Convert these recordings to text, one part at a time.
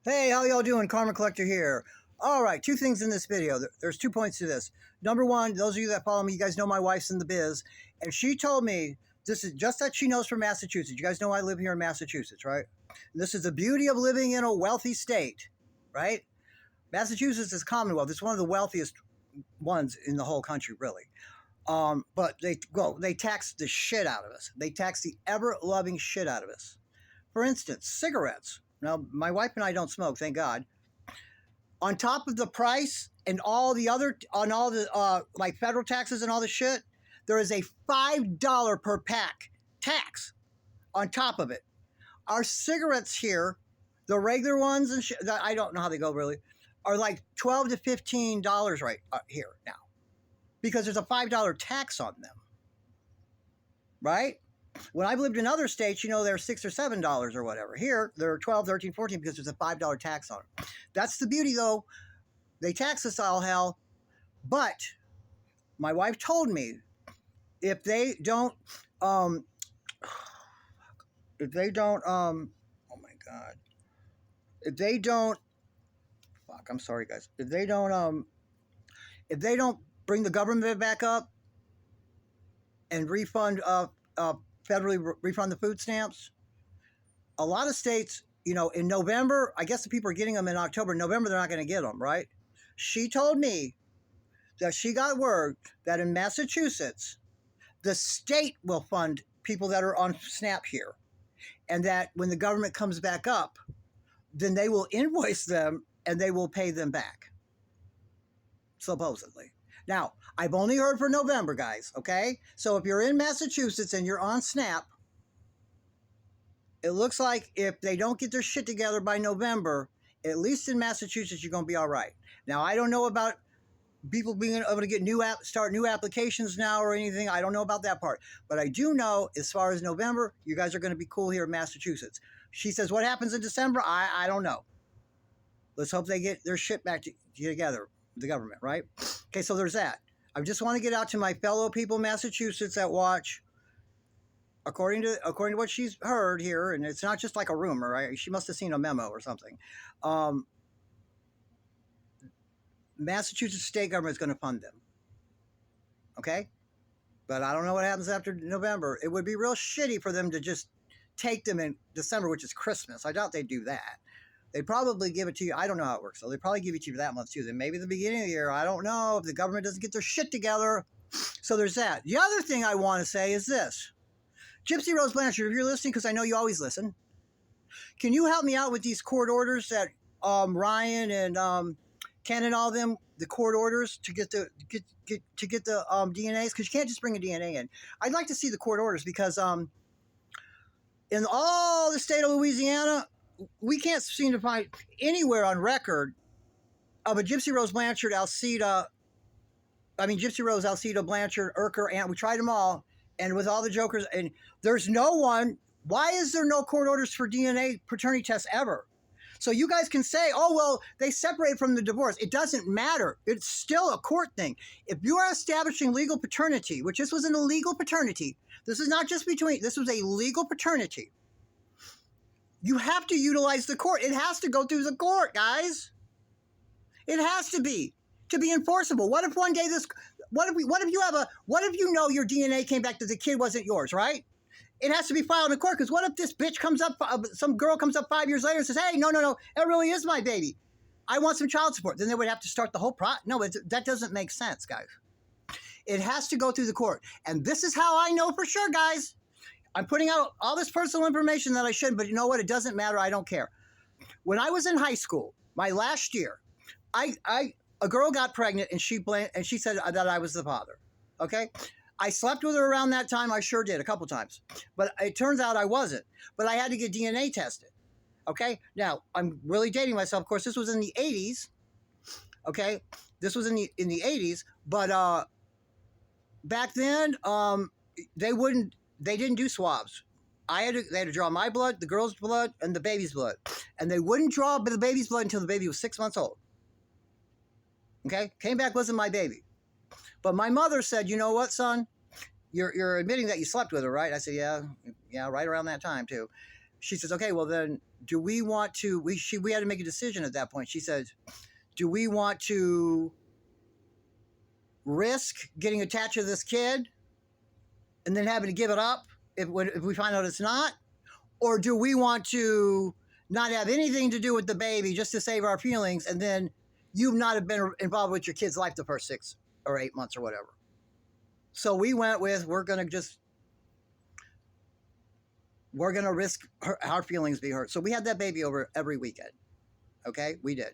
Hey, how y'all doing? Karma Collector here. All right, two things in this video. There's 2 points to this. Number one, those of you that follow me, you guys know my wife's in the biz, and she told me this is just that she knows from Massachusetts. You guys know I live here in Massachusetts, right? And this is the beauty of living in a wealthy state, right? Massachusetts is Commonwealth. It's one of the wealthiest ones in the whole country, really. But they tax the shit out of us. They tax the ever-loving shit out of us. For instance, cigarettes. Now, my wife and I don't smoke, thank God. On top of the price and all the other, on all the like federal taxes and all the shit, there is a $5 per pack tax on top of it. Our cigarettes here, the regular ones and shit, I don't know how they go really, are like $12 to $15 right here now, because there's a $5 tax on them, right? When I've lived in other states, you know, they're $6 or $7 or whatever. Here, they're 12, 13, 14 because there's a $5 tax on it. That's the beauty, though. They tax us all hell. But my wife told me if they don't, oh my God. If they don't, fuck, I'm sorry, guys. If they don't bring the government back up and refund, federally refund the food stamps. A lot of states, you know, in November, I guess the people are getting them in October. In November, they're not going to get them, right? She told me that she got word that in Massachusetts, the state will fund people that are on SNAP here. And that when the government comes back up, then they will invoice them and they will pay them back. Supposedly. Now, I've only heard for November, guys, okay? So if you're in Massachusetts and you're on SNAP, it looks like if they don't get their shit together by November, at least in Massachusetts, you're going to be all right. Now, I don't know about people being able to get start new applications now or anything. I don't know about that part. But I do know, as far as November, you guys are going to be cool here in Massachusetts. She says, what happens in December? I don't know. Let's hope they get their shit back together, the government, right? Okay, so there's that. I just want to get out to my fellow people in Massachusetts that watch. According to what she's heard here, and it's not just like a rumor, right? She must have seen a memo or something. Massachusetts state government is going to fund them. Okay? But I don't know what happens after November. It would be real shitty for them to just take them in December, which is Christmas. I doubt they'd do that. They'd probably give it to you. I don't know how it works. So they'd probably give it to you for that month too. Then maybe the beginning of the year. I don't know if the government doesn't get their shit together. So there's that. The other thing I want to say is this. Gypsy Rose Blanchard, if you're listening, because I know you always listen, can you help me out with these court orders that Ryan and Ken and all them, the court orders to get the DNAs? Because you can't just bring a DNA in. I'd like to see the court orders because in all the state of Louisiana, we can't seem to find anywhere on record of a Gypsy Rose Blanchard, Gypsy Rose, Alcida, Blanchard, Urker, and we tried them all. And with all the jokers, and there's no one. Why is there no court orders for DNA paternity tests ever? So you guys can say, oh, well, they separated from the divorce. It doesn't matter. It's still a court thing. If you are establishing legal paternity, which this was an illegal paternity, this is not just this was a legal paternity. You have to utilize the court. It has to go through the court, guys. It has to be enforceable. What if one day what if you know your DNA came back that the kid wasn't yours, right? It has to be filed in court, because what if this bitch comes up, some girl comes up 5 years later and says, hey, no, it really is my baby. I want some child support. Then they would have to start the whole process. No, that doesn't make sense, guys. It has to go through the court. And this is how I know for sure, guys. I'm putting out all this personal information that I shouldn't, but you know what? It doesn't matter. I don't care. When I was in high school, my last year, a girl got pregnant and she said that I was the father. Okay? I slept with her around that time. I sure did, a couple times. But it turns out I wasn't. But I had to get DNA tested. Okay? Now, I'm really dating myself. Of course, this was in the 80s. Okay? This was in the 80s. But back then, they didn't do swabs. They had to draw my blood, the girl's blood, and the baby's blood. And they wouldn't draw the baby's blood until the baby was 6 months old. Okay? Came back, wasn't my baby. But my mother said, you know what, son? You're admitting that you slept with her, right? I said, yeah, right around that time, too. she says, okay, well then, do we want to? We had to make a decision at that point. She says, do we want to risk getting attached to this kid and then having to give it up if we find out it's not, or do we want to not have anything to do with the baby just to save our feelings, and then you not have been involved with your kid's life the first 6 or 8 months or whatever? So we went with, we're going to risk our feelings being hurt. So we had that baby over every weekend. Okay, we did.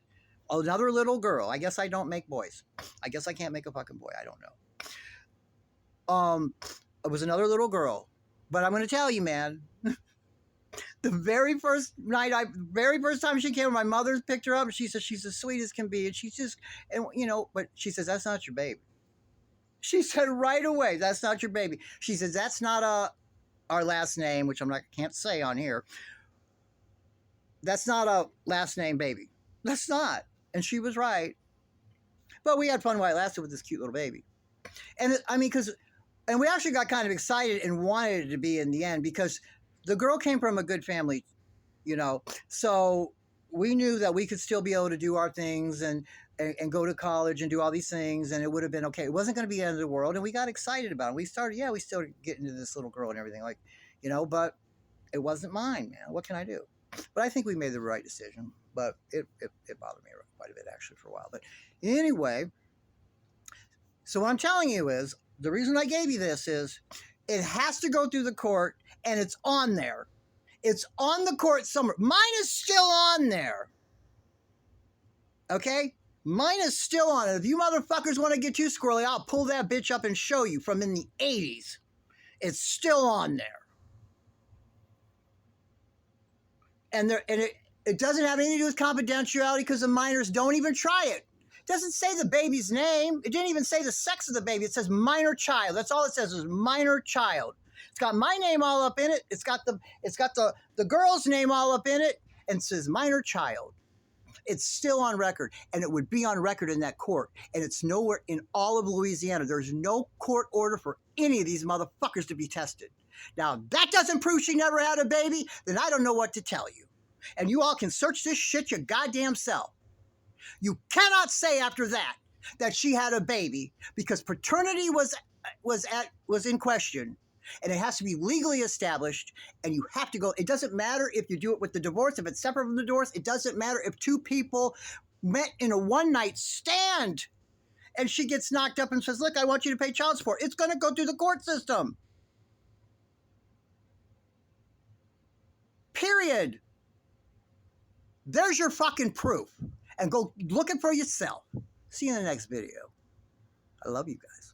Another little girl. I guess I don't make boys. I guess I can't make a fucking boy. I don't know. It was another little girl. But I'm going to tell you, man, the very first time she came, my mother picked her up and she said she's as sweet as can be. And she's just, and but she says, that's not your baby. She said right away, that's not your baby. She says, that's not our last name, which can't say on here. That's not a last name baby. That's not. And she was right. But we had fun while it lasted with this cute little baby. And and we actually got kind of excited and wanted it to be in the end because the girl came from a good family, so we knew that we could still be able to do our things and go to college and do all these things, and it would have been okay. It wasn't going to be the end of the world, and we got excited about it. We started getting into this little girl and everything, but it wasn't mine, man. What can I do? But I think we made the right decision, but it bothered me quite a bit actually for a while. But anyway, so what I'm telling you is, the reason I gave you this is it has to go through the court, and it's on there. It's on the court somewhere. Mine is still on there. Okay? Mine is still on it. If you motherfuckers want to get too squirrely, I'll pull that bitch up and show you from in the 80s. It's still on there. And it doesn't have anything to do with confidentiality because the minors don't even try it. It doesn't say the baby's name. It didn't even say the sex of the baby. It says minor child. That's all it says is minor child. It's got my name all up in it. It's got the girl's name all up in it, and it says minor child. It's still on record, and it would be on record in that court. And it's nowhere in all of Louisiana. There's no court order for any of these motherfuckers to be tested. Now, if that doesn't prove she never had a baby, then I don't know what to tell you. And you all can search this shit your goddamn self. You cannot say after that she had a baby, because paternity was in question, and it has to be legally established, and you have to go. It doesn't matter if you do it with the divorce, if it's separate from the divorce. It doesn't matter if two people met in a one-night stand and she gets knocked up and says, look, I want you to pay child support. It's going to go through the court system. Period. There's your fucking proof. And go look it for yourself. See you in the next video. I love you guys.